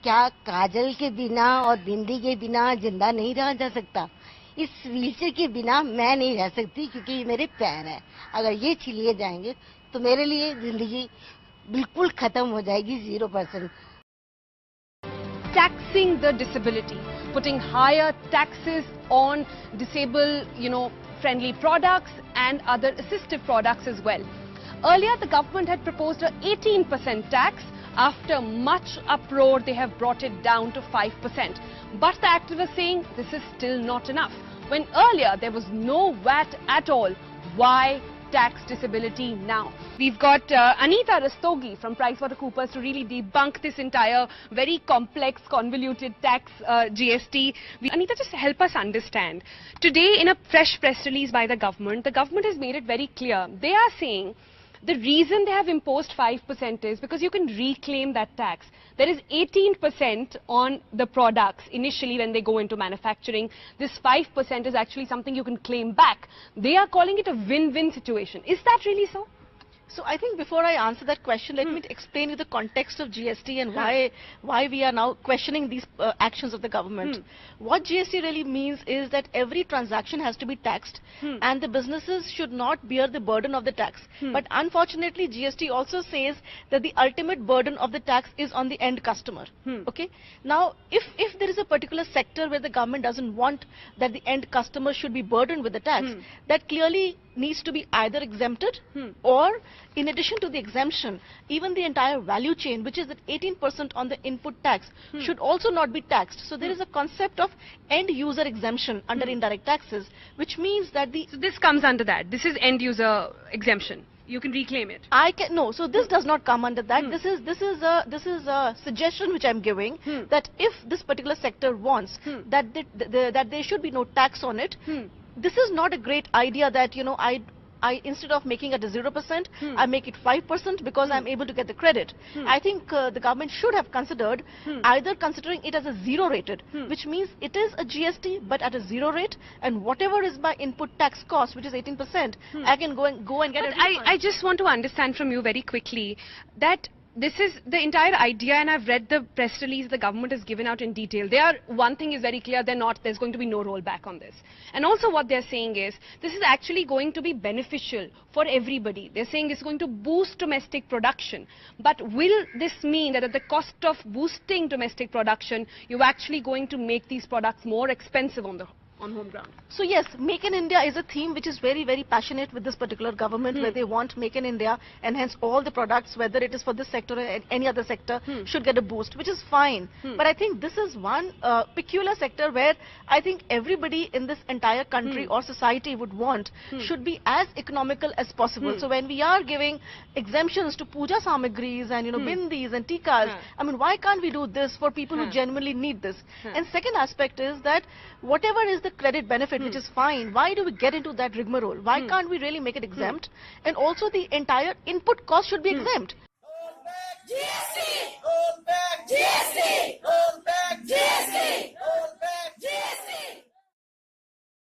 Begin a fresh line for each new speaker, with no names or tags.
क्या काजल के बिना और बिंदी के बिना जिंदा नहीं रहा जा सकता? इस व्हीलचेयर के बिना मैं नहीं रह सकती, क्योंकि ये मेरे पैर है। अगर ये छिलिए जाएंगे तो मेरे लिए जिंदगी बिल्कुल खत्म हो जाएगी, 0%।
Taxing the disability, putting higher taxes on disabled, friendly products and other assistive products as well. Earlier, the government had proposed a 18% tax. After much uproar, they have brought it down to 5%. But the activists are saying this is still not enough. When earlier there was no VAT at all, why tax disability now? We've got Anita Rastogi from PricewaterhouseCoopers to really debunk this entire very complex, convoluted tax GST. Anita, just help us understand. Today, in a fresh press release by the government has made it very clear. They are saying the reason they have imposed 5% is because you can reclaim that tax. There is 18% on the products initially when they go into manufacturing. This 5% is actually something you can claim back. They are calling it a win-win situation. Is that really so?
So I think before I answer that question, let me explain you the context of GST and why we are now questioning these actions of the government. What GST really means is that every transaction has to be taxed and the businesses should not bear the burden of the tax. But unfortunately, GST also says that the ultimate burden of the tax is on the end customer. Okay. Now, if there is a particular sector where the government doesn't want that the end customer should be burdened with the tax, that clearly needs to be either exempted or, in addition to the exemption, even the entire value chain, which is at 18% on the input tax, should also not be taxed. So there is a concept of end user exemption under indirect taxes, which means that
So this comes under that. This is end user exemption. You can reclaim it.
No. So this does not come under that. This is a suggestion which I'm giving, that if this particular sector wants that there should be no tax on it. This is not a great idea that, I instead of making it a 0%, I make it 5% because I'm able to get the credit. I think the government should have considered either considering it as a zero rated, which means it is a GST but at a zero rate, and whatever is my input tax cost, which is 18%, I can go and get it.
I just want to understand from you very quickly that this is the entire idea, and I've read the press release the government has given out in detail. One thing is very clear, there's going to be no rollback on this. And also what they're saying is, this is actually going to be beneficial for everybody. They're saying it's going to boost domestic production. But will this mean that at the cost of boosting domestic production, you're actually going to make these products more expensive on home ground?
So yes, Make in India is a theme which is very, very passionate with this particular government, where they want Make in India, and hence all the products, whether it is for this sector or any other sector, should get a boost, which is fine. But I think this is one peculiar sector where I think everybody in this entire country or society would want should be as economical as possible. So when we are giving exemptions to puja samagris and bindis and tikas, I mean, why can't we do this for people who genuinely need this? And second aspect is that whatever is the credit benefit, which is fine, why do we get into that rigmarole? Why can't we really make it exempt? And also the entire input cost should be exempt.
Roll back GST! Roll back GST! Roll back GST! Roll back